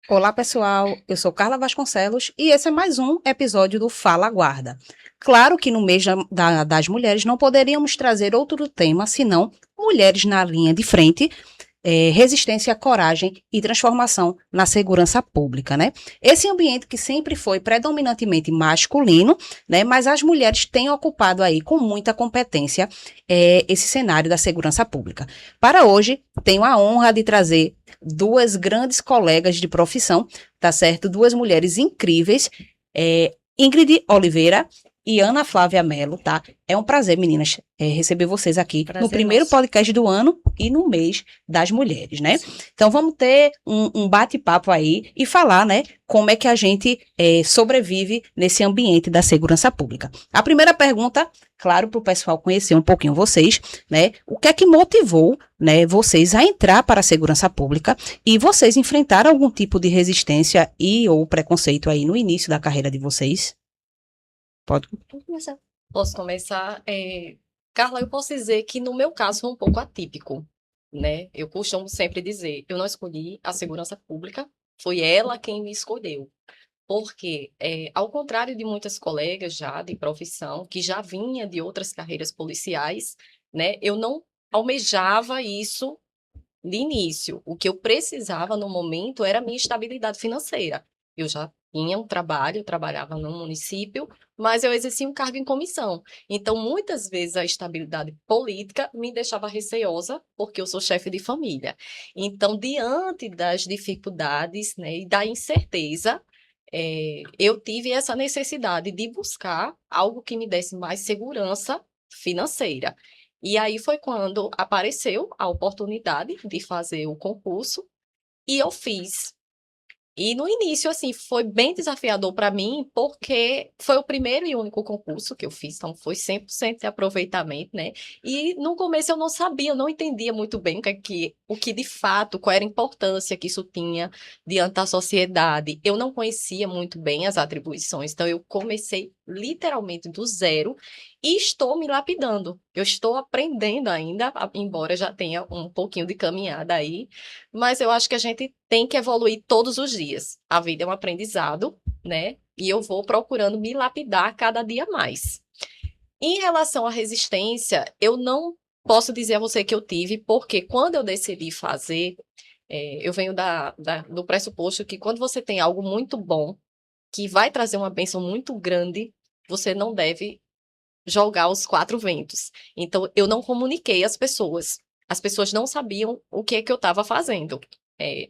Olá, pessoal. Eu sou Carla Vasconcelos e esse é mais um episódio do Fala Guarda. Claro que no mês das mulheres não poderíamos trazer outro tema senão mulheres na linha de frente, resistência, coragem e transformação na segurança pública, né? Esse ambiente que sempre foi predominantemente masculino, né? Mas as mulheres têm ocupado aí com muita competência esse cenário da segurança pública. Para hoje, tenho a honra de trazer duas grandes colegas de profissão, tá certo? Duas mulheres incríveis, Ingrid Oliveira e Ana Flávia Mello, tá? É um prazer, meninas, receber vocês aqui no primeiro podcast do ano e no mês das mulheres, né? Então vamos ter um bate-papo aí e falar, né, como é que a gente sobrevive nesse ambiente da segurança pública. A primeira pergunta, claro, para o pessoal conhecer um pouquinho vocês, né? O que é que motivou, né, vocês a entrar para a segurança pública e vocês enfrentaram algum tipo de resistência e ou preconceito aí no início da carreira de vocês? Pode começar. Posso começar? Carla, eu posso dizer que no meu caso foi um pouco atípico, né? Eu costumo sempre dizer, eu não escolhi a segurança pública, foi ela quem me escolheu. Porque, ao contrário de muitas colegas já de profissão, que já vinha de outras carreiras policiais, né? Eu não almejava isso de início. O que eu precisava no momento era a minha estabilidade financeira. Eu já tinha um trabalho, eu trabalhava no município, mas eu exercia um cargo em comissão. Então, muitas vezes a estabilidade política me deixava receosa, porque eu sou chefe de família. Então, diante das dificuldades, né, e da incerteza, eu tive essa necessidade de buscar algo que me desse mais segurança financeira. E aí foi quando apareceu a oportunidade de fazer o concurso e eu fiz. E no início, assim, foi bem desafiador para mim, porque foi o primeiro e único concurso que eu fiz, então foi 100% de aproveitamento, né? E no começo eu não sabia, eu não entendia muito bem o que de fato, qual era a importância que isso tinha diante da sociedade. Eu não conhecia muito bem as atribuições, então eu comecei literalmente do zero e estou me lapidando. Eu estou aprendendo ainda, embora já tenha um pouquinho de caminhada aí, mas eu acho que a gente tem que evoluir todos os dias. A vida é um aprendizado, né? E eu vou procurando me lapidar cada dia mais. Em relação à resistência, eu não posso dizer a você que eu tive, porque quando eu decidi fazer, eu venho do pressuposto que quando você tem algo muito bom, que vai trazer uma bênção muito grande, você não deve jogar os quatro ventos. Então, eu não comuniquei às pessoas. As pessoas não sabiam o que é que eu estava fazendo,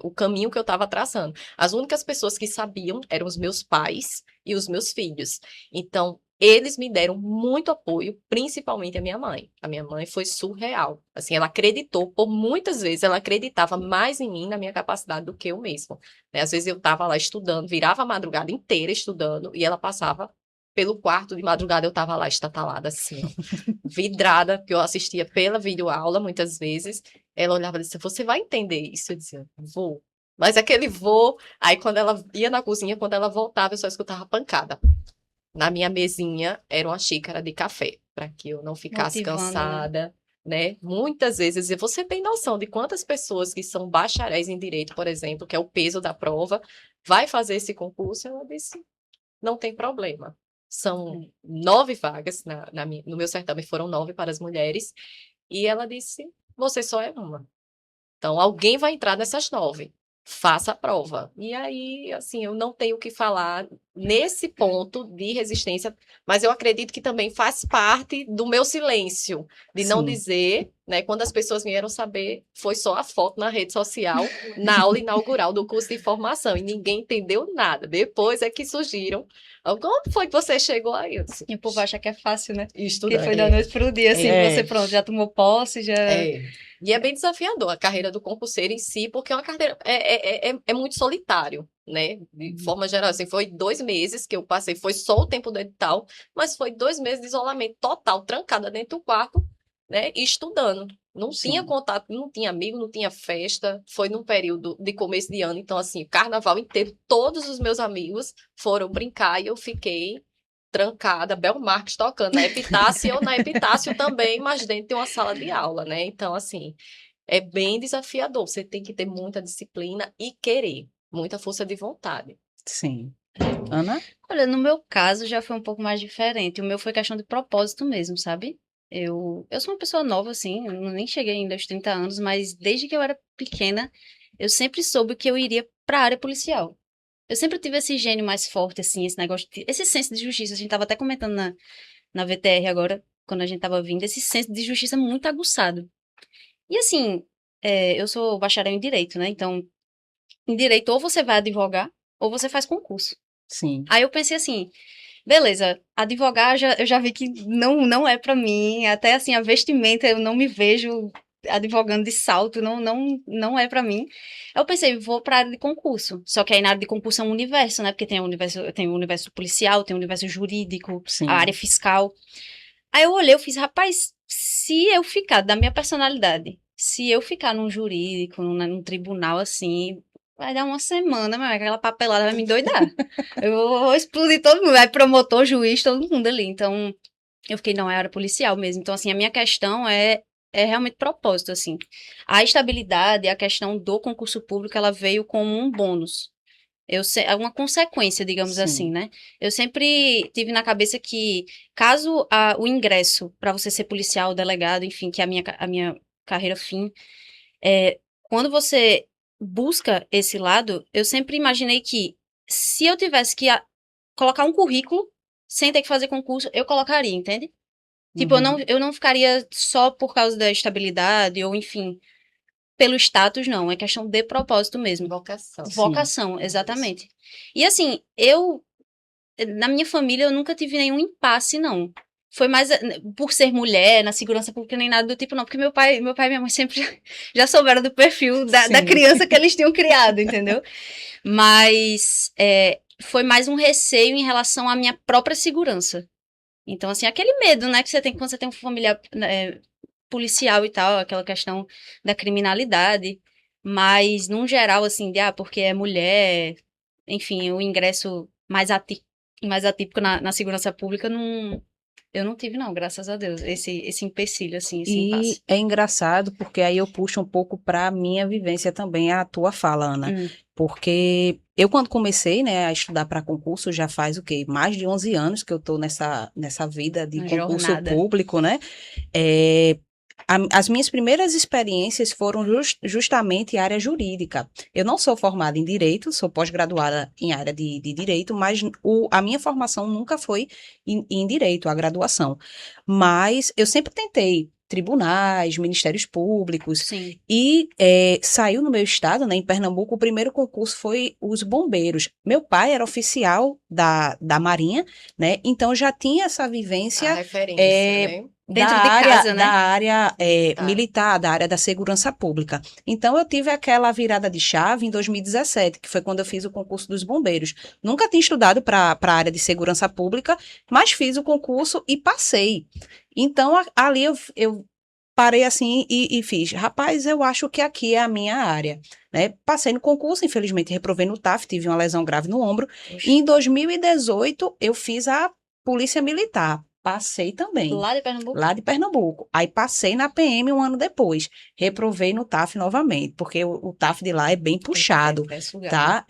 o caminho que eu estava traçando. As únicas pessoas que sabiam eram os meus pais e os meus filhos. Então, eles me deram muito apoio, principalmente a minha mãe. A minha mãe foi surreal. Assim, ela acreditou, por muitas vezes, ela acreditava mais em mim, na minha capacidade, do que eu mesma. Né? Às vezes eu estava lá estudando, virava a madrugada inteira estudando, e ela passava pelo quarto de madrugada, eu estava lá estatalada assim, ó, vidrada, porque eu assistia pela videoaula muitas vezes. Ela olhava e disse: Você vai entender isso? Eu dizia: Vou. Mas aquele voo, aí quando ela ia na cozinha, quando ela voltava, eu só escutava pancada. Na minha mesinha era uma xícara de café, para que eu não ficasse cansada, né? Muitas vezes eu dizia: Você tem noção de quantas pessoas que são bacharéis em direito, por exemplo, que é o peso da prova, vai fazer esse concurso? Ela disse: Não tem problema. São 9 vagas no meu certame, foram 9 para as mulheres. E ela disse: Você só é uma. Então, alguém vai entrar nessas 9. Faça a prova. E aí, assim, eu não tenho o que falar nesse ponto de resistência, mas eu acredito que também faz parte do meu silêncio, de não Sim. dizer, né? Quando as pessoas vieram saber, foi só a foto na rede social, na aula inaugural do curso de formação, e ninguém entendeu nada. Depois é que surgiram. Como foi que você chegou aí? Eu disse: E o povo acha que é fácil, né? Que Estudar. foi da noite pro dia, assim, você pronto, já tomou posse, já... E é bem desafiador a carreira do concurseiro em si, porque é uma carreira é muito solitário, né? De forma geral, assim, foi 2 meses que eu passei, foi só o tempo do edital, mas foi 2 meses de isolamento total, trancada dentro do quarto, né? E estudando. Não tinha contato, não tinha amigo, não tinha festa. Foi num período de começo de ano, então, assim, carnaval inteiro, todos os meus amigos foram brincar e eu fiquei trancada, Bel Marques tocando na Epitácio, ou na Epitácio também, mas dentro de uma sala de aula, né? Então, assim, é bem desafiador. Você tem que ter muita disciplina e querer. muita força de vontade. Sim. Ana? Olha, no meu caso já foi um pouco mais diferente. O meu foi questão de propósito mesmo, sabe? Eu sou uma pessoa nova, assim, eu nem cheguei ainda aos 30 anos, mas desde que eu era pequena, eu sempre soube que eu iria para a área policial. Eu sempre tive esse gênio mais forte, assim, esse negócio, esse senso de justiça. A gente tava até comentando na VTR agora, quando a gente tava vindo, esse senso de justiça muito aguçado. E assim, eu sou bacharel em Direito, né? Então, em Direito, ou você vai advogar, ou você faz concurso. Sim. Aí eu pensei assim, beleza, advogar eu já vi que não é pra mim, até assim, a vestimenta eu não me vejo advogando de salto, não é pra mim. Aí eu pensei, vou pra área de concurso. Só que aí na área de concurso é um universo, né? Porque tem o universo policial, tem o universo jurídico, Sim. a área fiscal. Aí eu olhei, eu fiz, rapaz, se eu ficar da minha personalidade, se eu ficar num jurídico, num tribunal assim, vai dar uma semana, mas aquela papelada vai me doidar. Eu vou explodir todo mundo, vai promotor, juiz, todo mundo ali. Então, eu fiquei, não, é área policial mesmo. Então, assim, a minha questão é realmente propósito, assim. A estabilidade, a questão do concurso público, ela veio como um bônus. É uma consequência, digamos assim, Sim. né? Eu sempre tive na cabeça que, caso o ingresso para você ser policial, delegado, enfim, que é a minha carreira fim, quando você busca esse lado, eu sempre imaginei que, se eu tivesse que colocar um currículo, sem ter que fazer concurso, eu colocaria, entende? Tipo, Uhum. eu não ficaria só por causa da estabilidade, ou enfim, pelo status, não. É questão de propósito mesmo. Vocação. Sim. Vocação, exatamente. E assim, na minha família, eu nunca tive nenhum impasse, não. Foi mais por ser mulher, na segurança pública, nem nada do tipo, não. Porque meu pai e minha mãe sempre já souberam do perfil da Sim. criança que eles tinham criado, entendeu? Mas foi mais um receio em relação à minha própria segurança. Então, assim, aquele medo, né, que você tem quando você tem uma família policial e tal, aquela questão da criminalidade. Mas, num geral, assim, porque é mulher, enfim, o ingresso mais atípico na segurança pública, eu não tive, não, graças a Deus, esse empecilho, assim, esse E impasse. é engraçado porque aí eu puxo um pouco para a minha vivência também, a tua fala, Ana. Porque eu, quando comecei, né, a estudar para concurso, já faz o quê? Mais de 11 anos que eu estou nessa vida de Uma concurso jornada. público, né? As minhas primeiras experiências foram justamente em área jurídica. Eu não sou formada em direito, sou pós-graduada em área de direito, mas a minha formação nunca foi em direito, a graduação. Mas eu sempre tentei tribunais, ministérios públicos, Sim. e saiu no meu estado, né, em Pernambuco, o primeiro concurso foi os bombeiros. Meu pai era oficial da Marinha, né, então já tinha essa vivência A referência, né? Dentro de casa, né? Da área Militar. militar, da área da segurança pública. Então, eu tive aquela virada de chave em 2017, que foi quando eu fiz o concurso dos bombeiros. Nunca tinha estudado para a área de segurança pública, mas fiz o concurso e passei. Então, ali eu parei assim e fiz, rapaz, eu acho que aqui é a minha área, né? Passei no concurso, infelizmente reprovei no TAF, tive uma lesão grave no ombro. E em 2018, eu fiz a Polícia Militar. Passei também. Lá de Pernambuco? Lá de Pernambuco. Aí passei na PM um ano depois. Reprovei no TAF novamente, porque o TAF de lá é bem puxado, tá?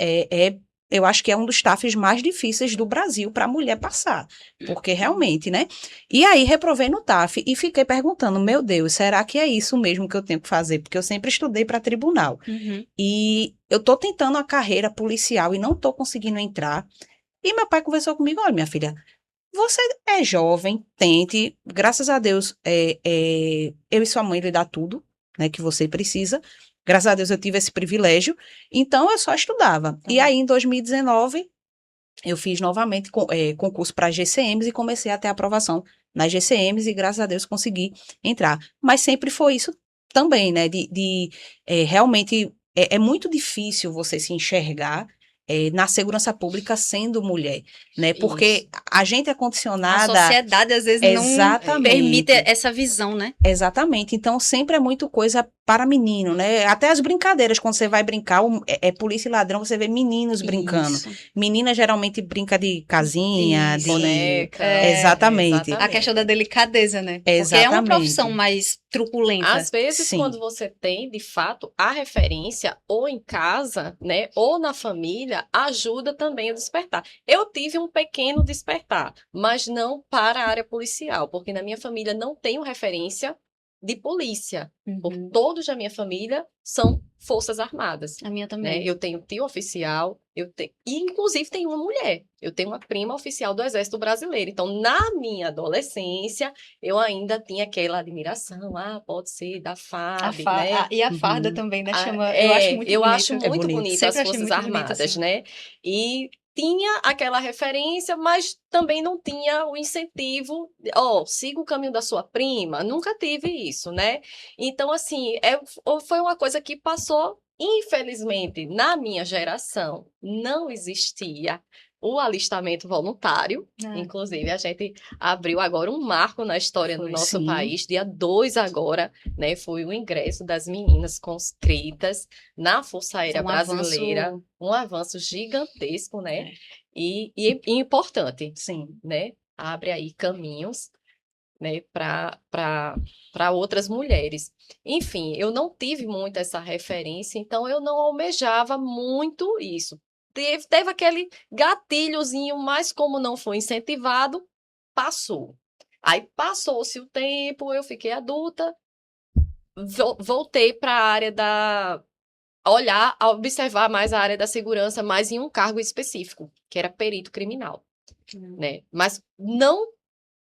Eu acho que é um dos TAFs mais difíceis do Brasil para a mulher passar, porque realmente, né? E aí reprovei no TAF e fiquei perguntando, meu Deus, será que é isso mesmo que eu tenho que fazer? Porque eu sempre estudei para tribunal. Uhum. E eu tô tentando a carreira policial e não tô conseguindo entrar. E meu pai conversou comigo, olha, minha filha, você é jovem, tente, graças a Deus, eu e sua mãe lhe dá tudo, né, que você precisa. Graças a Deus eu tive esse privilégio, então eu só estudava. E aí, em 2019, eu fiz novamente concurso para GCMs e comecei a ter aprovação nas GCMs e graças a Deus consegui entrar. Mas sempre foi isso também, né, realmente é muito difícil você se enxergar na segurança pública sendo mulher, né? Porque Isso. a gente é A condicionada... sociedade, às vezes, não Exatamente. permite essa visão, né? Exatamente. Então, sempre é muito coisa para menino, né? Até as brincadeiras, quando você vai brincar, polícia e ladrão, você vê meninos brincando. Isso. Menina geralmente brinca de casinha, Isso. de... Boneca. Exatamente. A questão da delicadeza, né? Porque é uma Exatamente. profissão mais truculenta. Às vezes, Sim. quando você tem, de fato, a referência, ou em casa, né, ou na família, ajuda também a despertar. Eu tive um pequeno despertar, mas não para a área policial, porque na minha família não tenho referência de polícia, porque Uhum. todos da minha família são Forças Armadas. A minha Né? também. Eu tenho tio oficial, e inclusive tenho uma mulher. Eu tenho uma prima oficial do Exército Brasileiro. Então, na minha adolescência, eu ainda tinha aquela admiração, pode ser da FAB, né? E a farda Uhum. também, né? Chama, eu acho muito Eu bonito. acho É muito bonito. bonito as Sempre achei Forças muito bonito, Armadas, assim. né? E tinha aquela referência, mas também não tinha o incentivo, siga o caminho da sua prima. Nunca tive isso, né? Então, assim, foi uma coisa que passou, infelizmente, na minha geração, não existia o alistamento voluntário. Ah, Inclusive, a gente abriu agora um marco na história do foi. nosso Sim. país. Dia 2 agora, né, foi o ingresso das meninas conscritas na Força Aérea Um avanço. Brasileira. Um avanço gigantesco, né? É. E importante, Sim. né? Abre aí caminhos, né, para outras mulheres. Enfim, eu não tive muito essa referência, então eu não almejava muito isso. Teve aquele gatilhozinho, mas como não foi incentivado, passou. Aí passou-se o tempo, eu fiquei adulta, voltei para a área observar mais a área da segurança, mais em um cargo específico, que era perito criminal, né? Mas não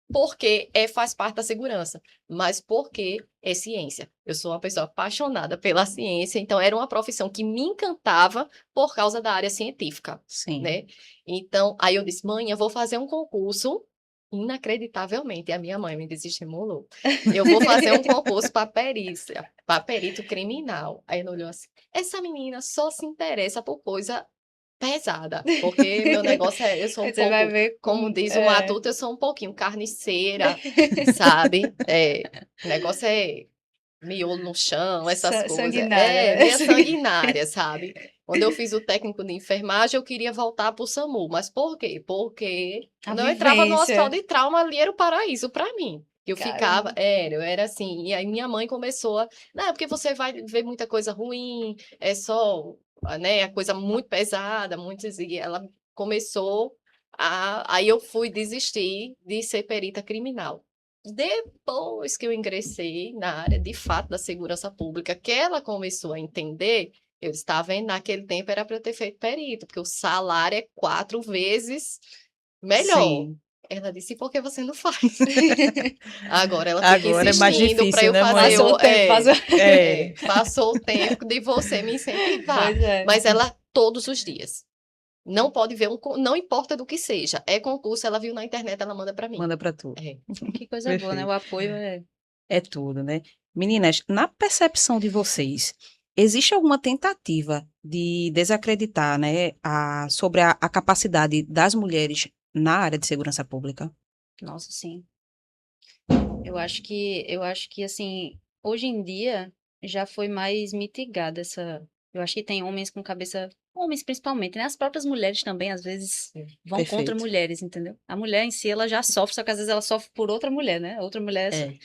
porque faz parte da segurança, mas porque é ciência. Eu sou uma pessoa apaixonada pela ciência, então era uma profissão que me encantava por causa da área científica, Sim. né? Então, aí eu disse, mãe, eu vou fazer um concurso, inacreditavelmente, a minha mãe me desestimulou. Eu vou fazer um concurso para perícia, para perito criminal. Aí ela olhou assim, essa menina só se interessa por coisa pesada, porque meu negócio eu sou um Você vai pouco, ver como diz um adulto, eu sou um pouquinho carniceira, sabe? O negócio é miolo no chão, essas coisas. Sanguinária. Meia sanguinária, sabe? Quando eu fiz o técnico de enfermagem, eu queria voltar para o SAMU. Mas por quê? Porque A quando eu entrava no vivência. hospital de trauma, ali era o paraíso para mim. Eu ficava, Caramba. eu era assim, e aí minha mãe começou não, porque você vai ver muita coisa ruim, é só, né, a coisa muito pesada, e ela começou aí eu fui desistir de ser perita criminal. Depois que eu ingressei na área, de fato, da segurança pública, que ela começou a entender, eu estava vendo, naquele tempo era para eu ter feito perito, porque o salário é 4 vezes melhor. Sim. Ela disse, por que você não faz? Agora ela fica Agora é mais insistindo para difícil, eu né, mãe? fazer Passou o tempo, passou. passou o tempo de você me incentivar. Pois é. Mas ela, todos os dias. Não pode ver não importa do que seja. É concurso, ela viu na internet, ela manda para mim. Manda para tu. Que coisa boa, né? O apoio é. É tudo, né? Meninas, na percepção de vocês, existe alguma tentativa de desacreditar, né, sobre a capacidade das mulheres na área de segurança pública? Nossa, sim. Eu acho que assim, hoje em dia já foi mais mitigada essa. Eu acho que tem homens com cabeça, homens principalmente, né? As próprias mulheres também às vezes vão contra Perfeito. mulheres, entendeu? A mulher em si ela já sofre, só que às vezes ela sofre por outra mulher, né? Outra mulher. É,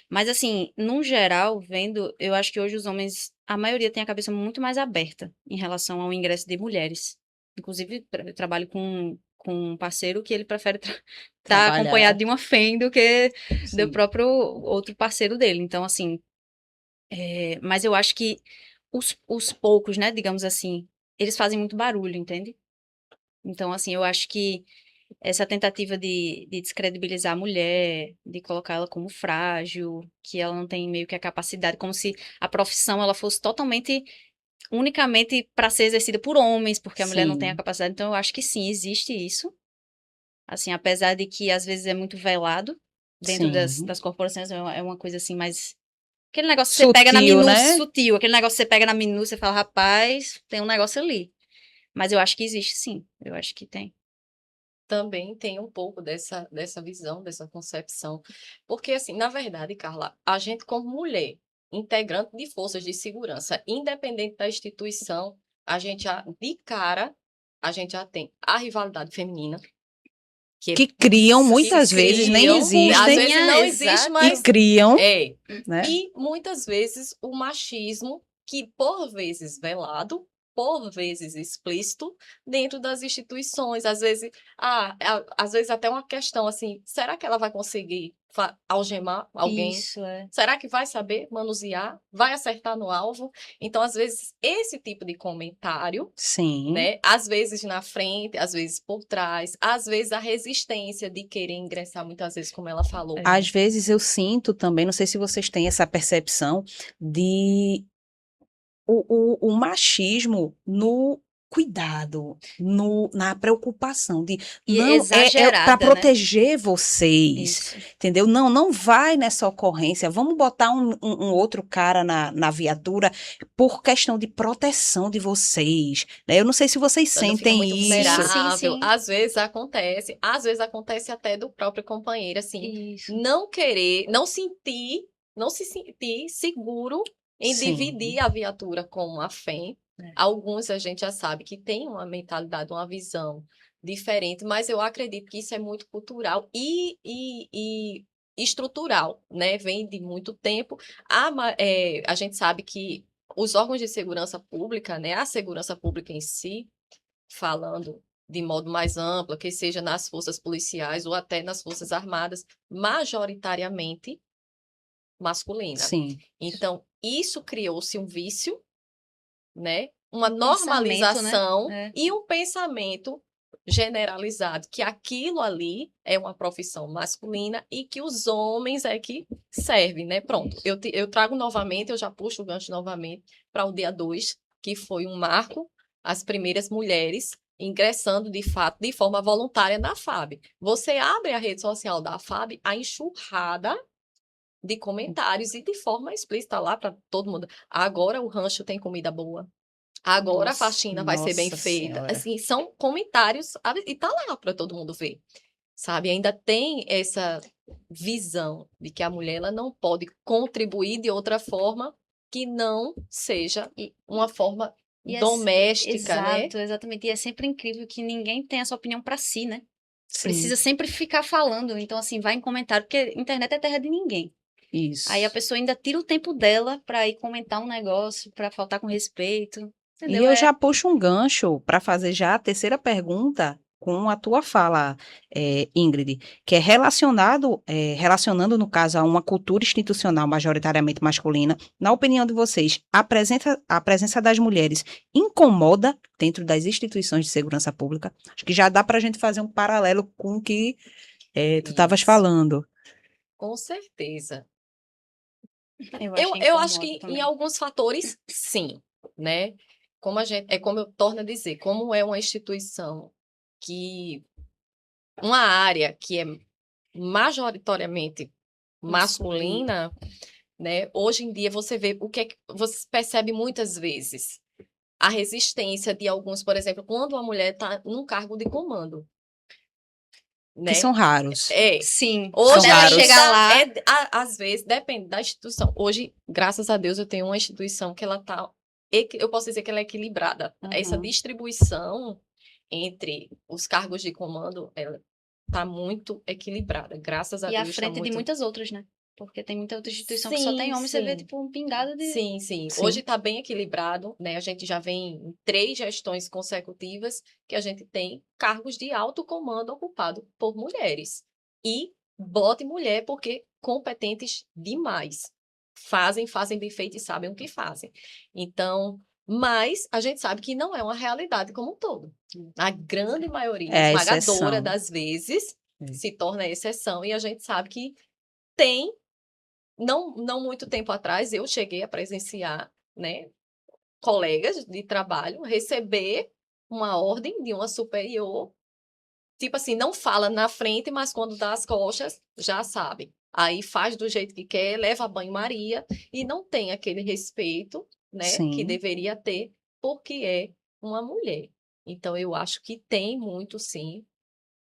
Mas assim, num geral, vendo, eu acho que hoje os homens, a maioria tem a cabeça muito mais aberta em relação ao ingresso de mulheres. Inclusive, eu trabalho com um parceiro que ele prefere estar trabalhar. acompanhado de uma FEM do que do Sim. próprio outro parceiro dele. Então, assim, mas eu acho que os poucos, né, digamos assim, eles fazem muito barulho, entende? Então, assim, eu acho que essa tentativa de descredibilizar a mulher, de colocar ela como frágil, que ela não tem meio que a capacidade, como se a profissão ela fosse totalmente, unicamente para ser exercida por homens, porque a mulher não tem a Sim. capacidade. Então, eu acho que sim, existe isso. Assim, apesar de que às vezes é muito velado dentro das, Sim. das corporações, é uma coisa assim mais. Aquele negócio que você pega na Sutil, minúcia, né? sutil, aquele negócio que você pega na minúcia e fala, rapaz, tem um negócio ali. Mas eu acho que existe, sim. Eu acho que tem. Também tem um pouco dessa visão, dessa concepção. Porque, assim, na verdade, Carla, a gente, como mulher, integrante de forças de segurança, independente da instituição, a gente já, de cara, a gente já tem a rivalidade feminina, Que criam, que muitas vezes, nem criam, existem. às vezes não Exato. existe, E mas criam, é. né? E muitas vezes o machismo, que por vezes velado, por vezes explícito, dentro das instituições, às vezes até uma questão assim, será que ela vai conseguir algemar alguém? Isso, é. Será que vai saber manusear? Vai acertar no alvo? Então, às vezes, esse tipo de comentário, Sim. né? Às vezes na frente, às vezes por trás, às vezes a resistência de querer ingressar, muitas vezes, como ela falou. Às vezes eu sinto também, não sei se vocês têm essa percepção, de o machismo no cuidado, na preocupação de E não para exagerada, né? proteger vocês, Isso. entendeu? Não vai nessa ocorrência. Vamos botar um outro cara na viatura por questão de proteção de vocês, né? Eu não sei se vocês Então, fica sentem muito isso. Sim, vulnerável. sim. Às vezes acontece até do próprio companheiro, assim, Isso. não querer, não se sentir seguro em Sim. dividir a viatura com a FEM. É. Alguns a gente já sabe que tem uma mentalidade, uma visão diferente, mas eu acredito que isso é muito cultural e estrutural, né? Vem de muito tempo. A gente sabe que os órgãos de segurança pública, né? A segurança pública em si, falando de modo mais amplo, que seja nas forças policiais ou até nas forças armadas, majoritariamente masculina. Sim. Então, isso criou-se um vício, né? Uma Um pensamento, normalização, né? e um pensamento generalizado, que aquilo ali é uma profissão masculina e que os homens é que servem, né? Pronto, eu trago novamente, eu já puxo o gancho novamente para o dia 2, que foi um marco, as primeiras mulheres ingressando de fato, de forma voluntária na FAB. Você abre a rede social da FAB, a enxurrada de comentários e de forma explícita lá para todo mundo. Agora o rancho tem comida boa. Agora a faxina vai ser bem Nossa feita. Senhora. Assim, são comentários e tá lá para todo mundo ver. Sabe? Ainda tem essa visão de que a mulher ela não pode contribuir de outra forma que não seja uma forma doméstica, né? Exato, exatamente. E é sempre incrível que ninguém tem essa opinião pra si, né? Sim, Precisa sempre ficar falando. Então, assim, vai em comentário, porque internet é terra de ninguém. isso. Aí a pessoa ainda tira o tempo dela pra ir comentar um negócio, pra faltar com respeito. E Entendeu? eu já puxo um gancho para fazer já a terceira pergunta com a tua fala, Ingrid, que é relacionando, no caso, a uma cultura institucional majoritariamente masculina. Na opinião de vocês, a presença das mulheres incomoda dentro das instituições de segurança pública? Acho que já dá para a gente fazer um paralelo com o que tu estavas Isso. falando. Com certeza. Eu Eu acho incomoda que também. em alguns fatores, sim, né? Como eu torno a dizer, como é uma instituição uma área que é majoritariamente masculina, né? Hoje em dia você vê o que é que você percebe muitas vezes a resistência de alguns, por exemplo, quando uma mulher está num cargo de comando, né? Que são raros. Sim. Hoje São raros. chegar lá. Às vezes depende da instituição. Hoje, graças a Deus, eu tenho uma instituição que ela tá, eu posso dizer que ela é equilibrada. Essa Uhum. distribuição entre os cargos de comando, ela tá muito equilibrada. Graças a E à Deus, tá frente de muito. muitas outras, né? Porque tem muita outra instituição que só tem homem, você vê, Sim. tipo, um pingado de... Sim. Sim. Hoje está bem equilibrado, né? A gente já vem em 3 gestões consecutivas que a gente tem cargos de alto comando ocupado por mulheres. E bote mulher porque competentes demais. Fazem bem feito e sabem o que fazem. Então, mas a gente sabe que não é uma realidade como um todo. A grande maioria, É a esmagadora exceção. das vezes, É. se torna exceção e a gente sabe que tem. Não muito tempo atrás, eu cheguei a presenciar, né, colegas de trabalho receber uma ordem de uma superior, tipo assim, não fala na frente, mas quando dá as costas, já sabe. Aí faz do jeito que quer, leva banho-maria e não tem aquele respeito, né, que Sim. deveria ter, porque é uma mulher. Então, eu acho que tem muito, sim,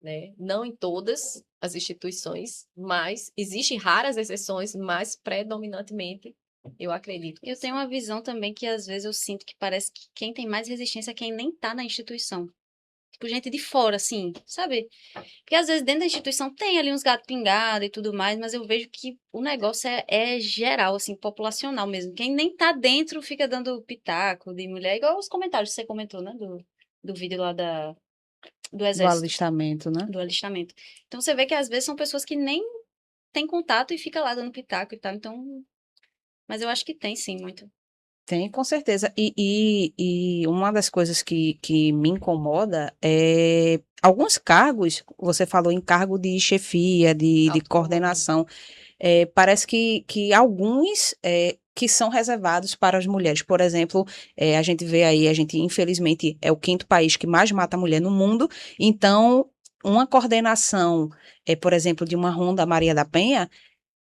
né? Não em todas as instituições, mas existem raras exceções, mas predominantemente eu acredito. Eu tenho uma visão também que às vezes eu sinto que parece que quem tem mais resistência é quem nem tá na instituição. tipo, gente de fora, assim, sabe? Porque às vezes dentro da instituição tem ali uns gatos pingados e tudo mais, mas eu vejo que o negócio é geral, assim, populacional mesmo. Quem nem tá dentro fica dando pitaco de mulher, igual os comentários que você comentou, né, do vídeo lá do Do exército, alistamento, né? do alistamento. Então você vê que às vezes são pessoas que nem têm contato e fica lá dando pitaco e tal, então... Mas eu acho que tem, sim, muito. Tem, com certeza. E uma das coisas que me incomoda é alguns cargos, você falou em cargo de chefia, de Alto comando. coordenação, parece que alguns que são reservados para as mulheres. Por exemplo, a gente vê aí, a gente infelizmente é o quinto país que mais mata mulher no mundo, então uma coordenação, por exemplo, de uma Ronda Maria da Penha,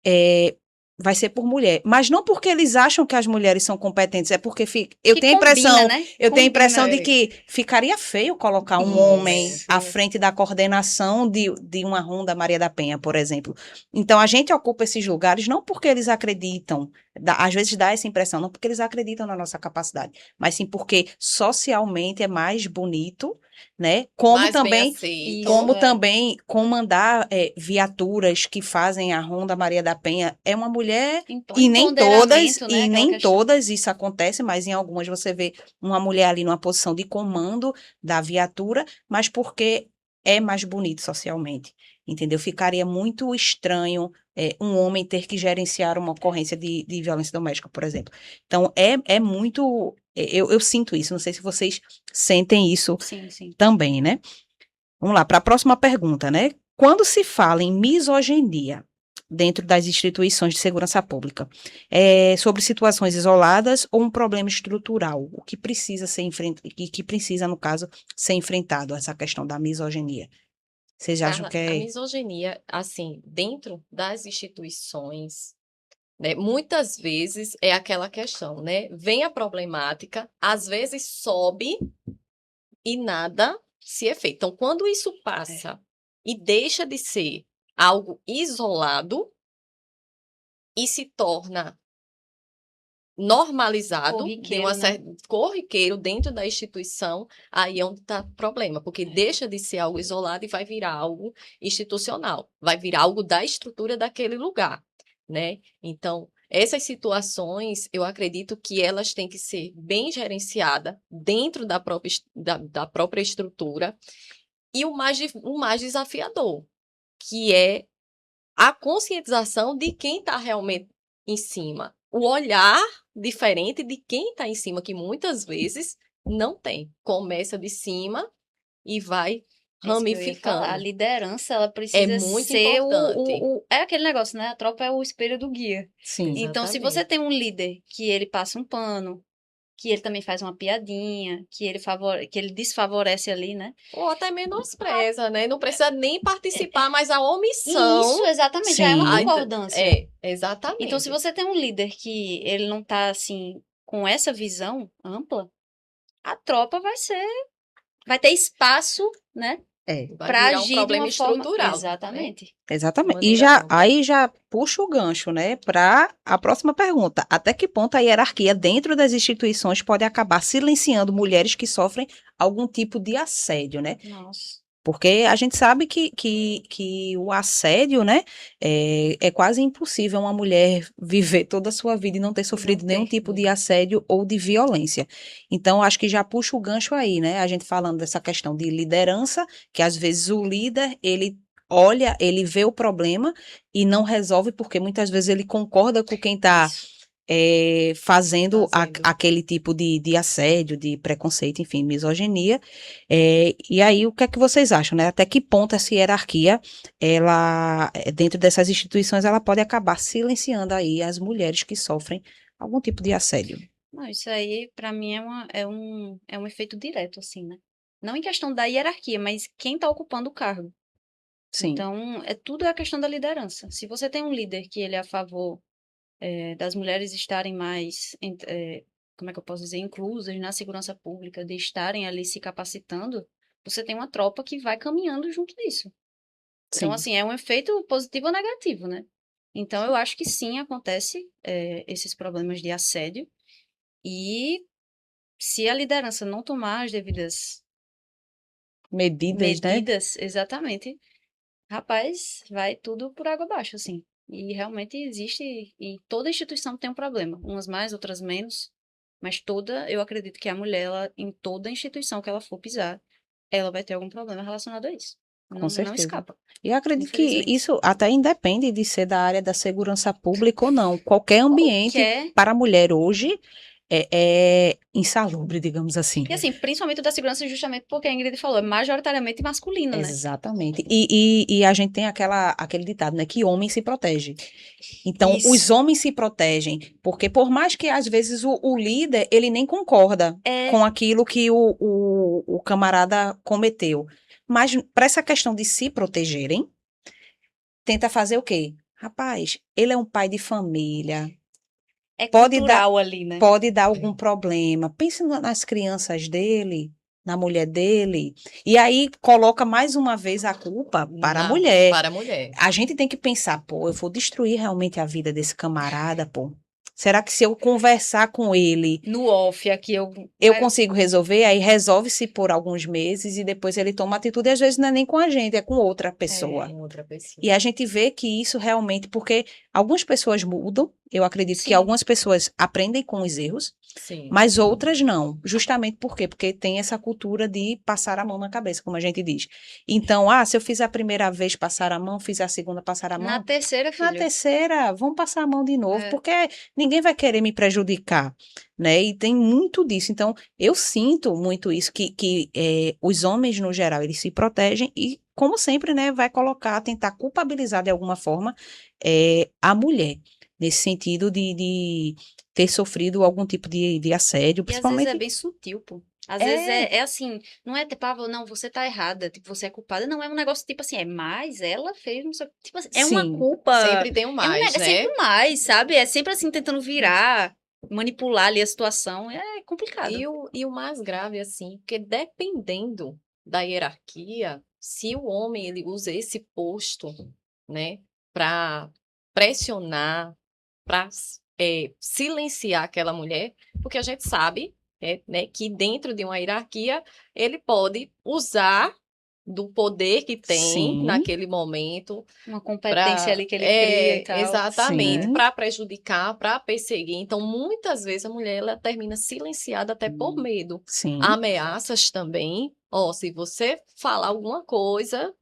é, vai ser por mulher. Mas não porque eles acham que as mulheres são competentes, é porque eu Que tenho a combina, impressão, né? eu tenho a Combina. impressão de É. que ficaria feio colocar um homem Isso. à frente da coordenação de uma Ronda Maria da Penha, por exemplo. Então, a gente ocupa esses lugares não porque eles acreditam, às vezes dá essa impressão, não porque eles acreditam na nossa capacidade, mas sim porque socialmente é mais bonito, né? Mais bem aceito. Isso, Como é. também comandar viaturas que fazem a Ronda Maria da Penha é uma mulher, e nem todas, Empoderamento, né? Aquela questão. isso acontece, mas em algumas você vê uma mulher ali numa posição de comando da viatura, mas porque é mais bonito socialmente, entendeu? Ficaria muito estranho um homem ter que gerenciar uma ocorrência de violência doméstica, por exemplo. Então, é muito... Eu sinto isso, não sei se vocês sentem isso Sim, sim. também, né? Vamos lá, para a próxima pergunta, né? Quando se fala em misoginia dentro das instituições de segurança pública, é sobre situações isoladas ou um problema estrutural, o que precisa ser enfrentado, e que precisa, no caso, ser enfrentado, essa questão da misoginia? Vocês acham Carla, que a é... misoginia, assim, dentro das instituições, né, muitas vezes é aquela questão, né? Vem a problemática, às vezes sobe e nada se é feito. Então, quando isso passa e deixa de ser algo isolado e se torna normalizado, de uma Corriqueiro, né? corriqueiro dentro da instituição, aí é onde está o problema, porque deixa de ser algo isolado e vai virar algo institucional, vai virar algo da estrutura daquele lugar, né? Então, essas situações, eu acredito que elas têm que ser bem gerenciadas dentro da própria estrutura, e o mais desafiador, que é a conscientização de quem está realmente em cima. O olhar diferente de quem está em cima, que muitas vezes não tem. Começa de cima e vai É isso que eu ia falar. A ramificando. liderança, ela É precisa muito ser importante. É aquele negócio, né? A tropa é o espelho do guia. Sim, Então, se você Exatamente. tem um líder que ele passa um pano, que ele também faz uma piadinha, que ele desfavorece ali, né? Ou até menospreza, né? Não precisa nem participar, mas a E omissão. isso, exatamente, já é uma sim, concordância. Exatamente. Então, se você tem um líder que ele não tá, assim, com essa visão ampla, a tropa vai ter espaço, né? Vai Para virar um agir de problema uma forma. estrutural, né? Exatamente. De exatamente. E maneira já, ampla. aí já puxa o gancho, né, para a próxima pergunta. Até que ponto a hierarquia dentro das instituições pode acabar silenciando mulheres que sofrem algum tipo de assédio, né? Nossa. Porque a gente sabe que o assédio, né, é quase impossível uma mulher viver toda a sua vida e não ter sofrido nenhum tipo de assédio ou de violência. Então, acho que já puxa o gancho aí, né? A gente falando dessa questão de liderança, que às vezes o líder, ele olha, ele vê o problema e não resolve, porque muitas vezes ele concorda com quem está Isso. fazendo Fazendo. aquele tipo de assédio, de preconceito, enfim, misoginia. E aí, o que é que vocês acham, né? Até que ponto essa hierarquia, ela, dentro dessas instituições, ela pode acabar silenciando aí as mulheres que sofrem algum tipo de assédio? Não, isso aí, para mim, é um efeito direto, assim, né? Não em questão da hierarquia, mas quem está ocupando o cargo. Sim, Então, tudo é a questão da liderança. Se você tem um líder que ele é a favor das mulheres estarem mais, como é que eu posso dizer, inclusas na segurança pública, de estarem ali se capacitando, você tem uma tropa que vai caminhando junto disso. Então, sim. assim, é um efeito positivo ou negativo, né? Então, eu acho que sim, acontece esses problemas de assédio. E se a liderança não tomar as devidas medidas, né? medidas, exatamente, rapaz, vai tudo por água abaixo, assim. E realmente existe, e toda instituição tem um problema, umas mais, outras menos, mas toda, eu acredito que a mulher, ela, em toda instituição que ela for pisar, ela vai ter algum problema relacionado a isso. Com Não, não certeza. escapa, E eu acredito que infelizmente. isso até independe de ser da área da segurança pública ou não. Qualquer ambiente Qualquer. para a mulher hoje é insalubre, digamos assim. E assim, principalmente o da segurança, justamente porque a Ingrid falou, é majoritariamente masculino, né? Exatamente. E a gente tem aquele ditado, né? Que homem se protege. Então, Isso. os homens se protegem, porque por mais que às vezes o líder, ele nem concorda É, com aquilo que o camarada cometeu. Mas para essa questão de se protegerem, tenta fazer o quê? Rapaz, ele é um pai de família, é pode dar, cultural ali, né? pode dar algum problema. Pense nas crianças dele, na mulher dele, e aí coloca mais uma vez a culpa para a mulher. Para a mulher. A gente tem que pensar, pô, eu vou destruir realmente a vida desse camarada, pô. Será que se eu conversar com ele, No off, aqui eu. eu consigo resolver? Aí resolve-se por alguns meses e depois ele toma atitude, e às vezes não é nem com a gente, é com outra pessoa. Com outra pessoa. E a gente vê que isso realmente, porque algumas pessoas mudam, eu acredito que Sim. algumas pessoas aprendem com os erros, Sim. mas outras não. Justamente por quê? Porque tem essa cultura de passar a mão na cabeça, como a gente diz. Então, se eu fiz a primeira vez passar a mão, fiz a segunda passar a Na mão, terceira, na filha. terceira, vamos passar a mão de novo, É. porque ninguém vai querer me prejudicar, né? E tem muito disso. Então, eu sinto muito isso, que os homens, no geral, eles se protegem e, como sempre, né, vai tentar culpabilizar de alguma forma a mulher, nesse sentido de ter sofrido algum tipo de assédio, E às vezes é principalmente. bem sutil, pô. Às É. vezes é assim, não é tipo, não, você tá errada, tipo, você é culpada. Não, é um negócio tipo assim, mas ela fez, não sei, tipo assim, é uma Sim. culpa. Sempre tem um É mais, é né? sempre um mais, sabe? É sempre assim, tentando virar, manipular ali a situação. É complicado. E o mais grave, assim, porque dependendo da hierarquia, se o homem ele usa esse posto, né, para pressionar, para silenciar aquela mulher, porque a gente sabe, né, que dentro de uma hierarquia ele pode usar do poder que tem Sim. naquele momento Uma competência ali que ele cria e tal. exatamente, Sim. para prejudicar, para perseguir. Então, muitas vezes a mulher ela termina silenciada até por medo. Sim. Ameaças também. Se você falar alguma coisa,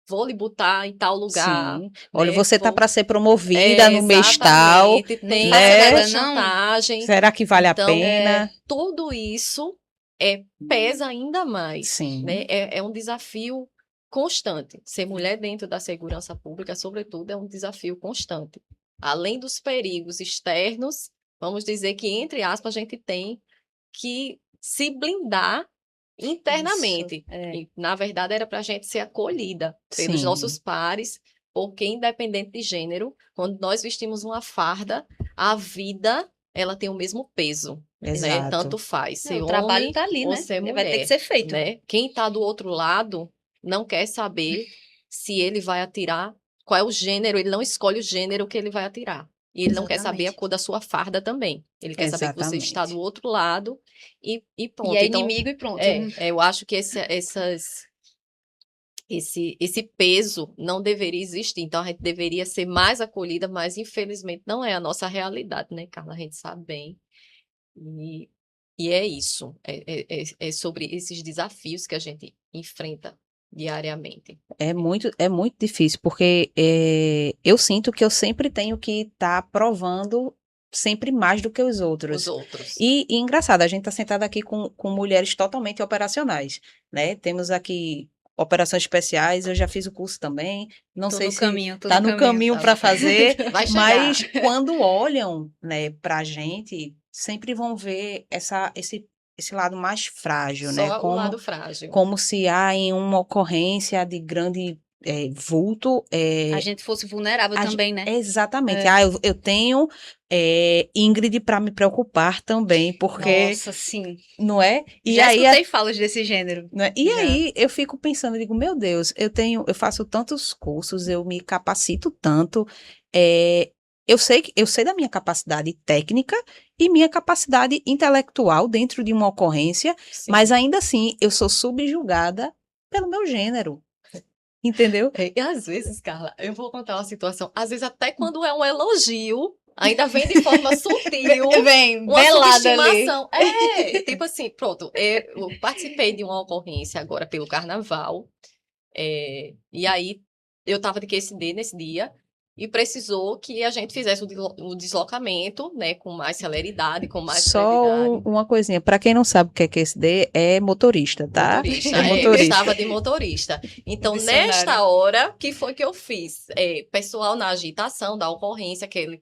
vou lhe botar em tal lugar. Sim. Olha, né? você tá para ser promovida no mês tal, Exatamente. Não Tem faça aquela nada, não. chantagem. será que vale a Então, pena? Tudo isso pesa ainda mais. Sim. Né? É um desafio constante. Ser mulher dentro da segurança pública, sobretudo, é um desafio constante. Além dos perigos externos, vamos dizer que, entre aspas, a gente tem que se blindar internamente. Isso, é. E, na verdade, era para a gente ser acolhida pelos Sim. nossos pares, porque, independente de gênero, quando nós vestimos uma farda, a vida ela tem o mesmo peso. Né? Exato. Tanto faz ser O trabalho homem tá ali, ou né? ser mulher. Vai ter que ser feito. Né? Quem está do outro lado não quer saber se ele vai atirar, qual é o gênero, ele não escolhe o gênero que ele vai atirar. E ele não quer saber a Exatamente. cor da sua farda também. Ele quer saber que você está Exatamente. do outro lado e pronto. E é Então, inimigo e pronto. eu acho que esse peso não deveria existir. Então, a gente deveria ser mais acolhida, mas infelizmente não é a nossa realidade, né, Carla? A gente sabe bem. E é isso. É sobre esses desafios que a gente enfrenta diariamente. É muito difícil, porque eu sinto que eu sempre tenho que estar provando sempre mais do que os outros. Os outros. E engraçado, a gente está sentado aqui com mulheres totalmente operacionais, né? Temos aqui operações especiais, eu já fiz o curso também, não Tô sei no se caminho, tô está no no caminho. caminho para fazer, Vai chegar. mas quando olham, né, para a gente, sempre vão ver esse lado mais frágil, né? Só o lado frágil. Como se em uma ocorrência de grande vulto. A gente fosse vulnerável também, né? Exatamente. Eu tenho Ingrid para me preocupar também, porque. Nossa, sim. Não é? E Já aí, escutei falas desse gênero. né? E Já. aí eu fico pensando, digo, meu Deus, eu faço tantos cursos, eu me capacito tanto. Eu sei da minha capacidade técnica e minha capacidade intelectual dentro de uma ocorrência, Sim. mas ainda assim eu sou subjugada pelo meu gênero. Entendeu? E às vezes, Carla, eu vou contar uma situação. Às vezes, até quando é um elogio, ainda vem de forma sutil. Vem, Uma velada ali. subestimação. É, tipo assim, pronto. Eu participei de uma ocorrência agora pelo carnaval. E aí, eu tava de QSD nesse dia. E precisou que a gente fizesse o deslocamento, né? Com mais celeridade, com mais Só brevidade. uma coisinha. Para quem não sabe o que é QSD, é motorista, tá? Motorista, É eu motorista. estava de motorista. Então, Dicionário. nesta hora, o que foi que eu fiz? Pessoal na agitação da ocorrência, aquele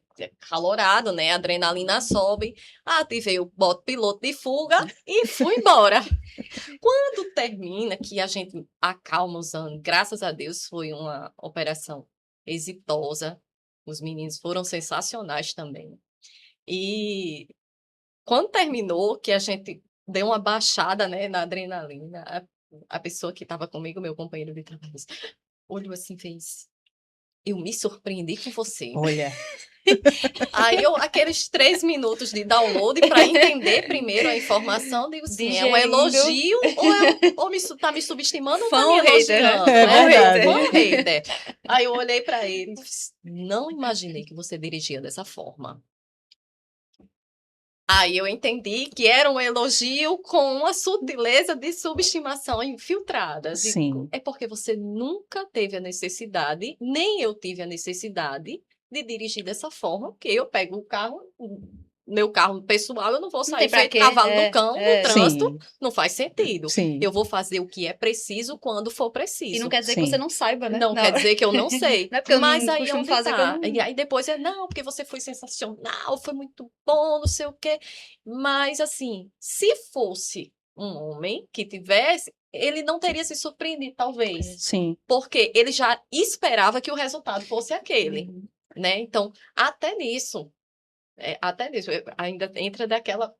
calorado, né? Adrenalina sobe. Ativei o bote piloto de fuga e fui embora. Quando termina, que a gente acalma os ânimos, graças a Deus, foi uma operação exitosa. Os meninos foram sensacionais também. E quando terminou, que a gente deu uma baixada, né, na adrenalina, a pessoa que estava comigo, meu companheiro de trabalho, olhou assim, fez: eu me surpreendi com você. Olha, Aí aqueles 3 minutos de download para entender primeiro a informação, digo assim, é um Digerindo. elogio ou tá me subestimando ou tá Fã me ou hater, né? elogiando, É né? verdade. Fã ou hater. Aí eu olhei para ele e disse: não imaginei que você dirigia dessa forma. Aí eu entendi que era um elogio com uma sutileza de subestimação infiltrada. sim. É porque você nunca teve a necessidade, nem eu tive a necessidade de dirigir dessa forma, porque eu pego o carro, meu carro pessoal, eu não vou sair tem pra feito quê. cavalo do cão no trânsito, Sim, não faz sentido. sim. Eu vou fazer o que é preciso quando for preciso. E não quer dizer Sim. que você não saiba, né? Não Na quer hora. dizer que eu não sei. Não é porque eu Mas não aí costumo onde fazer que eu tá? não... E aí depois não, porque você foi sensacional, foi muito bom, não sei o quê. Mas assim, se fosse um homem que tivesse, ele não teria se surpreendido, talvez. Sim. Porque ele já esperava que o resultado fosse aquele, Uhum. né? Então, até nisso, ainda entra daquela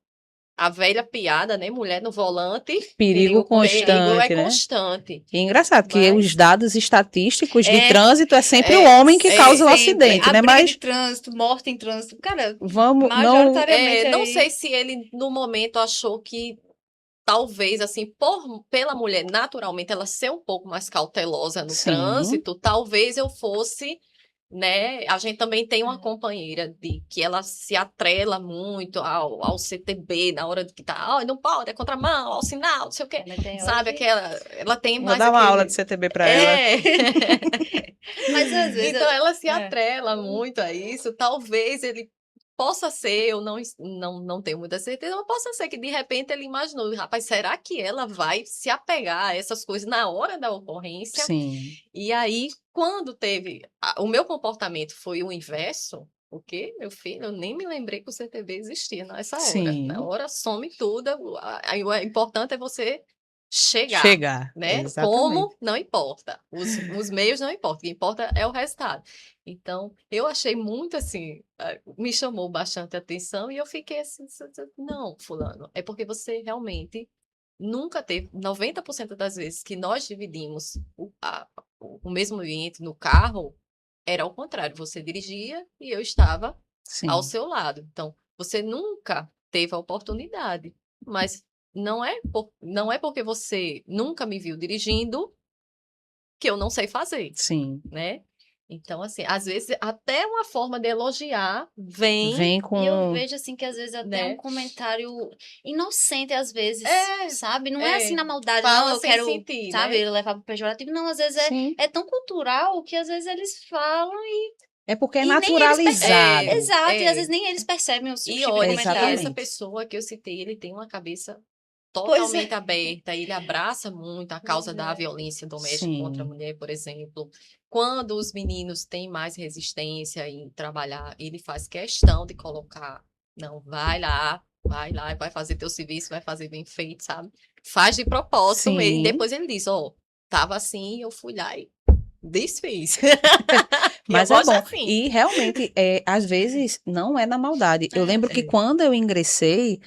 a velha piada, né? Mulher no volante, Perigo perigo é constante, né? constante. E é engraçado que Mas- os dados estatísticos de É, trânsito é sempre é, o homem que é, causa o Sempre. acidente, A né? briga Mas de trânsito, morte em trânsito. Cara, vamos, não, majoritariamente não aí... sei se ele, no momento, achou que talvez, assim, pela mulher, naturalmente, ela ser um pouco mais cautelosa no Sim. trânsito, talvez eu fosse, né? A gente também tem uma companheira que ela se atrela muito ao CTB na hora de que tá, não pode, é contramão, ao sinal, não sei o quê. Mas tem hora Sabe, que- ela tem vou mais dar uma aquele... aula de CTB para ela. Mas às vezes... Então ela se É. atrela muito a isso. Talvez ele possa ser, eu não tenho muita certeza, mas possa ser que de repente ele imaginou, rapaz, será que ela vai se apegar a essas coisas na hora da ocorrência? Sim. E aí, quando o meu comportamento foi o inverso, porque, meu filho, eu nem me lembrei que o CTB existia nessa hora. Sim. Na hora some tudo, o importante é você chegar. Chegar. Né? Exatamente. Como, não importa. Os meios não importam. O que importa é o resultado. Então, eu achei muito assim, me chamou bastante atenção e eu fiquei assim, não, fulano, é porque você realmente nunca teve, 90% das vezes que nós dividimos o mesmo ambiente no carro, era ao contrário, você dirigia e eu estava Sim. ao seu lado. Então, você nunca teve a oportunidade, mas não é porque você nunca me viu dirigindo que eu não sei fazer, Sim. né? Então, assim, às vezes até uma forma de elogiar vem Vem E eu com. vejo, assim, que às vezes até Né? um comentário inocente, às vezes, sabe? Não é é. assim na maldade, Fala não, eu sem quero, sentir, sabe, né? levar pro pejorativo. Não, às vezes Sim. é tão cultural que às vezes eles falam e... É porque é E nem eles naturalizado. Exato, e às vezes nem eles percebem os E tipos de olha, comentário. essa pessoa que eu citei, ele tem uma cabeça Pois é. totalmente aberta, ele abraça muito a causa da violência doméstica Sim. contra a mulher, por exemplo. Quando os meninos têm mais resistência em trabalhar, ele faz questão de colocar, não, vai lá, vai fazer teu serviço, vai fazer bem feito, sabe? Faz de propósito Sim. mesmo. E depois ele diz, tava assim, eu fui lá e desfiz. Mas eu é gosto bom. assim. E realmente, às vezes, não é na maldade. Eu lembro que É. quando eu ingressei,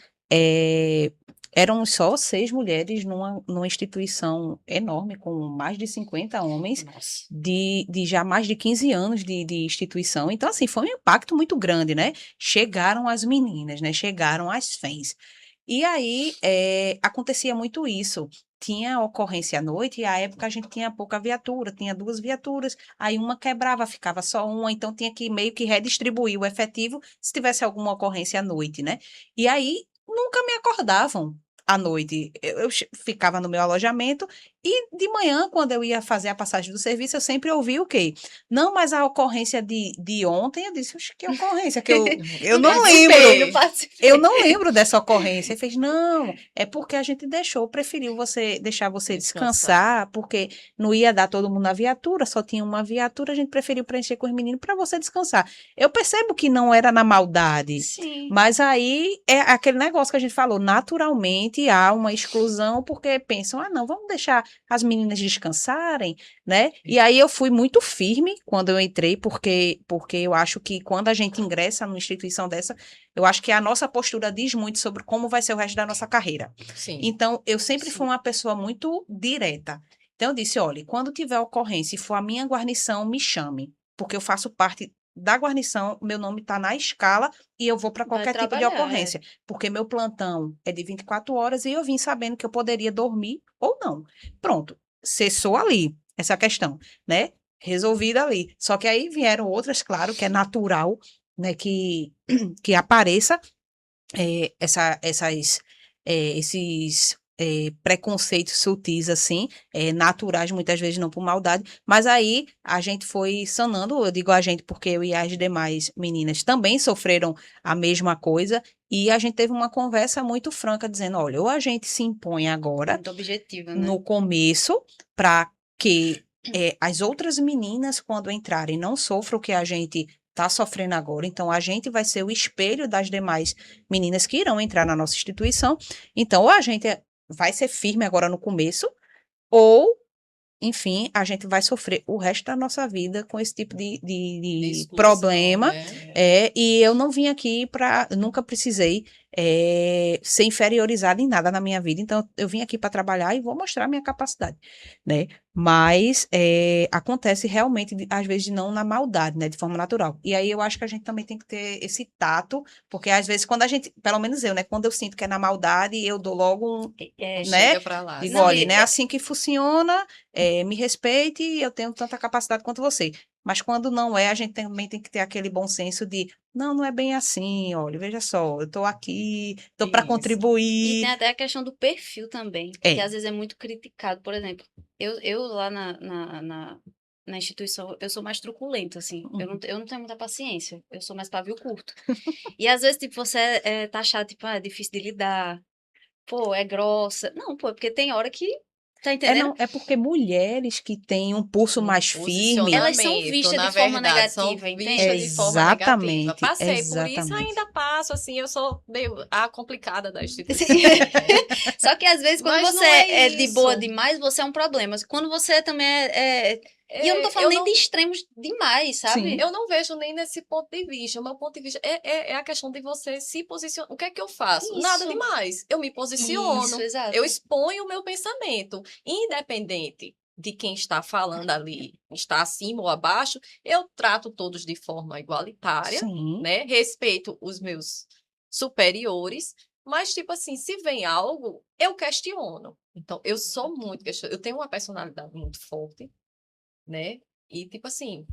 eram só 6 mulheres numa instituição enorme, com mais de 50 homens, Nossa. de já mais de 15 anos de instituição. Então, assim, foi um impacto muito grande, né? Chegaram as meninas, né? Chegaram as FEMs. E aí, acontecia muito isso. Tinha ocorrência à noite, e à época a gente tinha pouca viatura, tinha 2 viaturas, aí uma quebrava, ficava só uma, então tinha que meio que redistribuir o efetivo se tivesse alguma ocorrência à noite, né? E aí, nunca me acordavam à noite. Eu ficava no meu alojamento, e de manhã, quando eu ia fazer a passagem do serviço, eu sempre ouvia o quê? Não, mas a ocorrência de ontem, eu disse, "Oxe, que ocorrência? Que eu não lembro. Eu não lembro dessa ocorrência. Ele fez, não, é porque a gente preferiu deixar você descansar, porque não ia dar todo mundo na viatura, só tinha uma viatura, a gente preferiu preencher com os meninos para você descansar. Eu percebo que não era na maldade, Sim. mas aí é aquele negócio que a gente falou, naturalmente há uma exclusão, porque pensam, não, vamos deixar as meninas descansarem, né? E aí eu fui muito firme quando eu entrei, porque eu acho que quando a gente ingressa numa instituição dessa, eu acho que a nossa postura diz muito sobre como vai ser o resto da nossa carreira. Sim. Então, eu sempre fui uma pessoa muito direta. Então, eu disse, olha, quando tiver ocorrência e for a minha guarnição, me chame, porque eu faço parte da guarnição, meu nome está na escala e eu vou para qualquer tipo de trabalhar, ocorrência, porque meu plantão é de 24 horas e eu vim sabendo que eu poderia dormir ou não. Pronto, cessou ali essa questão, né? Resolvida ali. Só que aí vieram outras, claro, que é natural, né, que apareça esses preconceitos sutis, assim, naturais, muitas vezes não por maldade, mas aí a gente foi sanando, eu digo a gente porque eu e as demais meninas também sofreram a mesma coisa, e a gente teve uma conversa muito franca, dizendo, olha, ou a gente se impõe agora, Muito objetivo, né? no começo, para que as outras meninas, quando entrarem, não sofram o que a gente está sofrendo agora. Então, a gente vai ser o espelho das demais meninas que irão entrar na nossa instituição. Então, ou a gente vai ser firme agora no começo, ou, enfim, a gente vai sofrer o resto da nossa vida com esse tipo de Exclusão, problema. né? E eu não vim aqui nunca precisei ser inferiorizada em nada na minha vida. Então, eu vim aqui para trabalhar e vou mostrar minha capacidade, né? Mas acontece realmente, às vezes, não na maldade, né? De forma natural. E aí eu acho que a gente também tem que ter esse tato, porque às vezes, quando a gente, pelo menos eu, né? Quando eu sinto que é na maldade, eu dou logo né? Chega pra lá. Digo, Não, olha, não é assim que funciona, me respeite, eu tenho tanta capacidade quanto você. Mas quando não é, a gente também tem que ter aquele bom senso de, não é bem assim, olha, veja só, eu estou aqui, estou para Isso. E tem contribuir. até a questão do perfil também, que às vezes é muito criticado. Por exemplo, eu lá na instituição, eu sou mais truculenta, assim. Eu não tenho muita paciência. Eu sou mais pavio curto. E às vezes, tipo, você é taxado, tipo, é difícil de lidar. Pô, é grossa. Não, pô, é porque tem hora que. Tá entendendo? É porque mulheres que têm um pulso mais firme. Elas são vistas na de forma verdade, são negativa, entende? vistas de forma negativa. Exatamente, Passei por isso, exatamente. ainda passo, assim, eu sou meio a complicada da instituição. Sim. Só que às vezes, quando Mas você não é é de boa isso. demais, você é um problema. Quando você também E eu não tô falando nem de extremos demais, sabe? Sim. Eu não vejo nem nesse ponto de vista. O meu ponto de vista é a questão de você se posicionar. O que é que eu faço? Isso. Nada demais. Eu me posiciono. Isso, exato. Eu exponho o meu pensamento. Independente de quem está falando ali, está acima ou abaixo, eu trato todos de forma igualitária, Sim. né? Respeito os meus superiores, mas, tipo assim, se vem algo, eu questiono. Então, eu sou muito questionadora. Eu tenho uma personalidade muito forte, né? E, tipo assim,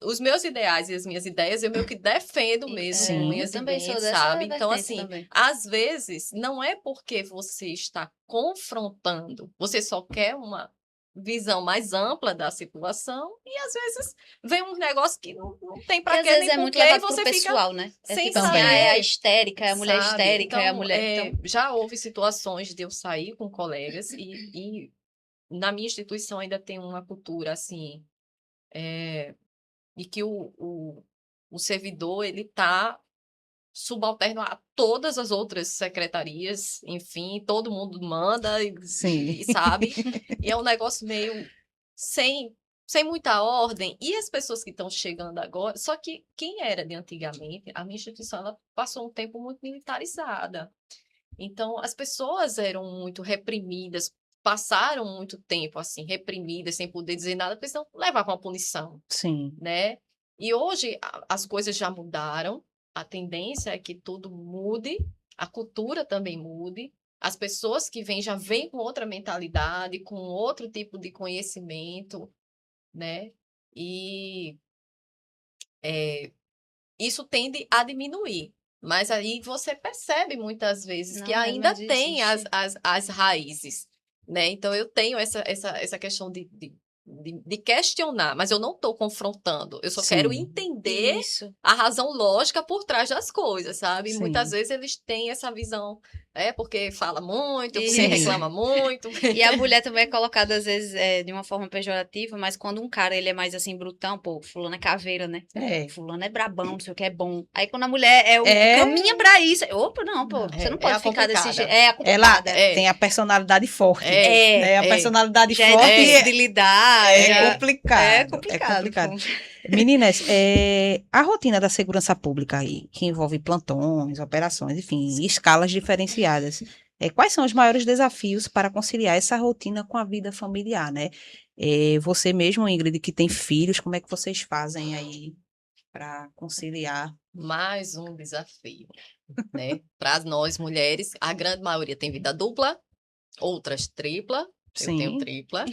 os meus ideais e as minhas ideias, eu meio que defendo mesmo Sim. com Eu unhas e também sou dentes, dessa sabe? Então, vertente assim, também. às vezes, não é porque você está confrontando, você só quer uma visão mais ampla da situação e às vezes vem um negócio que não tem E pra às quê vezes nem é muito porquê e levado pro você fica pessoal, né? É sem tipo assim, Também. é a saber, histérica, é a mulher sabe? histérica, é a Então, mulher. Então, já houve situações de eu sair com colegas e na minha instituição ainda tem uma cultura assim, e que o servidor ele está subalterno a todas as outras secretarias, enfim, todo mundo manda Sim. e sabe, e é um negócio meio sem muita ordem, e as pessoas que estão chegando agora, só que quem era de antigamente, a minha instituição ela passou um tempo muito militarizada, então as pessoas eram muito reprimidas, passaram muito tempo assim, reprimidas, sem poder dizer nada, porque senão levavam a punição, Sim. né? E hoje as coisas já mudaram, a tendência é que tudo mude, a cultura também mude, as pessoas que vêm já vêm com outra mentalidade, com outro tipo de conhecimento, né? E isso tende a diminuir. Mas aí você percebe muitas vezes que Não é, ainda mas tem existe. as raízes, né? Então eu tenho essa questão de questionar, mas eu não estou confrontando. Eu só quero Sim, entender Isso. a razão lógica por trás das coisas, sabe? Muitas sim. vezes eles têm essa visão, porque fala muito, porque Sim. reclama muito. E a mulher também é colocada, às vezes, de uma forma pejorativa, mas quando um cara, ele é mais assim, brutão, pô, fulano é caveira, né? É. Fulano é brabão, não sei o que, é bom. Aí quando a mulher é o que É, caminha pra isso, opa, não, pô, não. você não É pode a ficar desse jeito. complicada. É a Ela complicada. É, tem a personalidade forte, é, né? A é, personalidade Já é forte difícil de lidar, é já é complicado, é complicado, complicado. pô. Meninas, a rotina da segurança pública aí, que envolve plantões, operações, enfim, escalas diferenciadas, quais são os maiores desafios para conciliar essa rotina com a vida familiar, né? Você mesmo, Ingrid, que tem filhos, como é que vocês fazem aí para conciliar? mais um desafio, né? Para nós mulheres, a grande maioria tem vida dupla, outras tripla. Eu tenho Sim, tripla,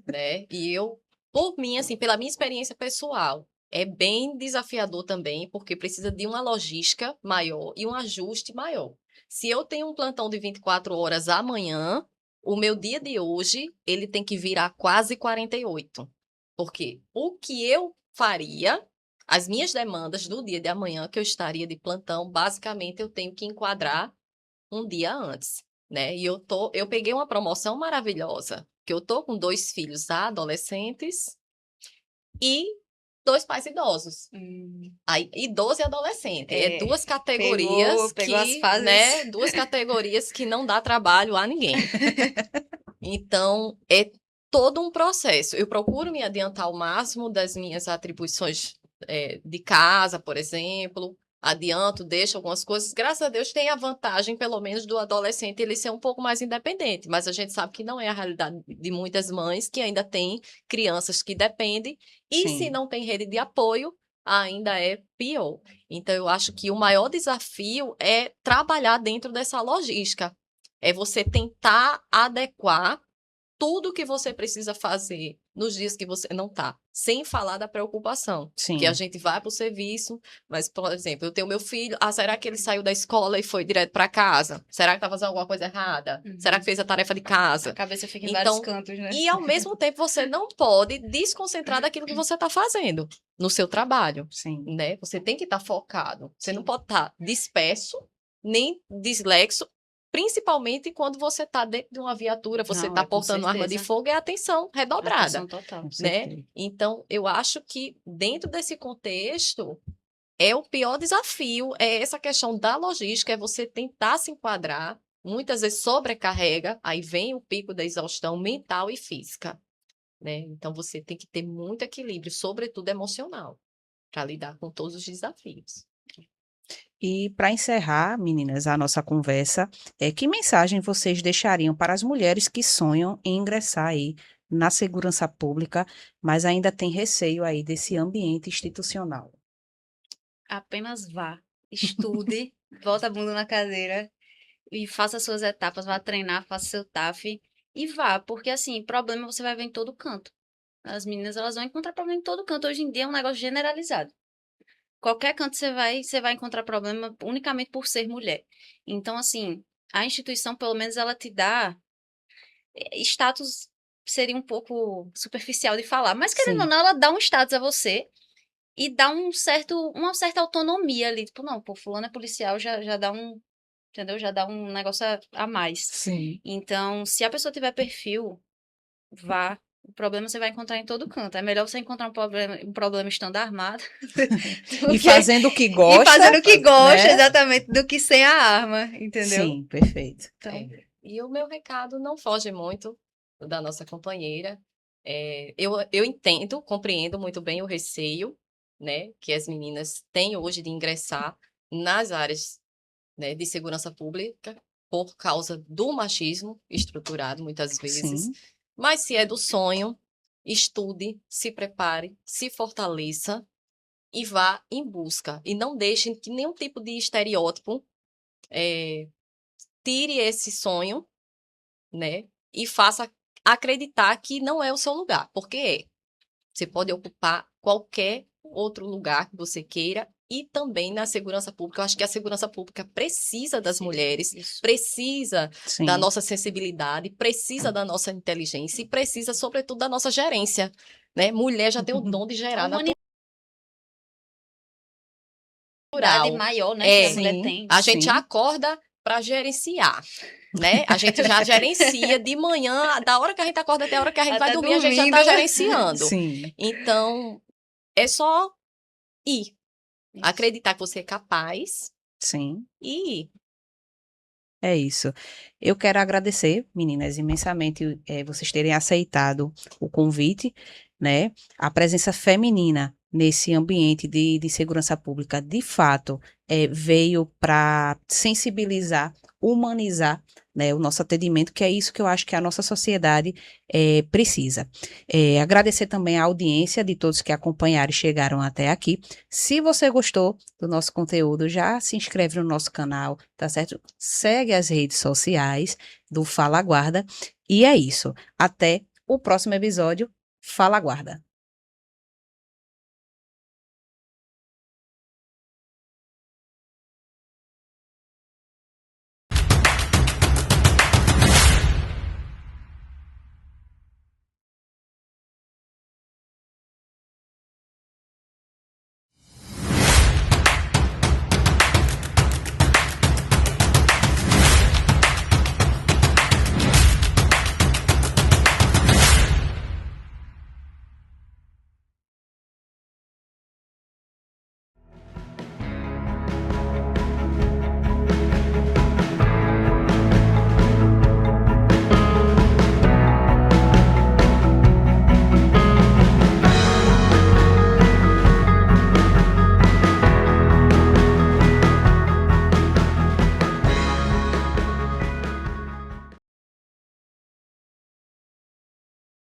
né? E eu, por mim, assim, pela minha experiência pessoal, é bem desafiador também, porque precisa de uma logística maior e um ajuste maior. Se eu tenho um plantão de 24 horas amanhã, o meu dia de hoje, ele tem que virar quase 48. Porque o que eu faria, as minhas demandas do dia de amanhã, que eu estaria de plantão, basicamente eu tenho que enquadrar um dia antes, né? E eu peguei uma promoção maravilhosa, que eu tô com 2 filhos adolescentes e 2 pais idosos. Aí, idoso e adolescente. É É, duas categorias pegou as que, fases. né? Duas categorias que não dá trabalho a ninguém. Então, é todo um processo. Eu procuro me adiantar ao máximo das minhas atribuições, de casa, por exemplo. Adianto, deixo algumas coisas. Graças a Deus tem a vantagem, pelo menos, do adolescente ele ser um pouco mais independente. Mas a gente sabe que não é a realidade de muitas mães que ainda têm crianças que dependem. E se sim, não tem rede de apoio, ainda é pior. Então, eu acho que o maior desafio é trabalhar dentro dessa logística. É você tentar adequar tudo que você precisa fazer nos dias que você não está, sem falar da preocupação. Que a sim. gente vai para o serviço, mas, por exemplo, eu tenho meu filho, será que ele saiu da escola e foi direto para casa? Será que está fazendo alguma coisa errada? Será que fez a tarefa de A casa? cabeça fica em vários Então, cantos, né? e ao mesmo tempo você não pode desconcentrar daquilo que você está fazendo no seu trabalho, Sim, né? Você tem que estar focado. Você não Sim. pode estar disperso, nem dislexo, principalmente quando você está dentro de uma viatura, você Não, está com portando arma de certeza. fogo, é atenção redobrada, Atenção total. com né? certeza. Então, eu acho que dentro desse contexto, é o pior desafio, é essa questão da logística, é você tentar se enquadrar, muitas vezes sobrecarrega, aí vem o pico da exaustão mental e física, né? Então, você tem que ter muito equilíbrio, sobretudo emocional, para lidar com todos os desafios. E para encerrar, meninas, a nossa conversa, que mensagem vocês deixariam para as mulheres que sonham em ingressar aí na segurança pública, mas ainda têm receio aí desse ambiente institucional? Apenas vá, estude, bota a bunda na cadeira e faça suas etapas, vá treinar, faça seu TAF e vá, porque assim, problema você vai ver em todo canto. As meninas, elas vão encontrar problema em todo canto. Hoje em dia é um negócio generalizado. Qualquer canto você vai encontrar problema unicamente por ser mulher. Então, assim, a instituição, pelo menos, ela te dá status, seria um pouco superficial de falar, mas querendo ou Sim, não, ela dá um status a você e dá uma certa autonomia ali. Tipo, não, pô, fulano é policial, já dá um, entendeu? Já dá um negócio a mais. sim. Então, se a pessoa tiver perfil, vá. O problema você vai encontrar em todo canto. É melhor você encontrar um problema estando armado do E que fazendo o que e gosta, fazendo o que gosta, né? exatamente, do que sem a arma, entendeu? Sim, perfeito. Então, E o meu recado não foge muito da nossa companheira. Eu entendo, compreendo muito bem o receio, né, que as meninas têm hoje de ingressar nas áreas, né, de segurança pública por causa do machismo estruturado muitas vezes. Sim, Mas se é do sonho, estude, se prepare, se fortaleça e vá em busca. E não deixe que nenhum tipo de estereótipo tire esse sonho, né? E faça acreditar que não é o seu lugar, porque é. Você pode ocupar qualquer outro lugar que você queira e também na segurança pública. Eu acho que a segurança pública precisa das mulheres, Isso. precisa Sim. da nossa sensibilidade, precisa da nossa inteligência e precisa, sobretudo, da nossa gerência, né? Mulher já tem o dom de gerar A natural. humanidade maior, né, que a mulher Sim. tem. A gente Sim. acorda para gerenciar, né? A gente já gerencia de manhã, da hora que a gente acorda até a hora que a gente vai Até dormir, a gente já dormindo, está né? gerenciando. Sim. Então, é só ir. Isso. Acreditar que você é capaz Sim. e ir. É isso. Eu quero agradecer, meninas, imensamente vocês terem aceitado o convite, né? A presença feminina nesse ambiente de segurança pública, de fato, veio para sensibilizar, humanizar, né, o nosso atendimento, que é isso que eu acho que a nossa sociedade precisa. Agradecer também a audiência de todos que acompanharam e chegaram até aqui. Se você gostou do nosso conteúdo, já se inscreve no nosso canal, tá certo? Segue as redes sociais do Fala Guarda. E é isso. Até o próximo episódio. Fala Guarda.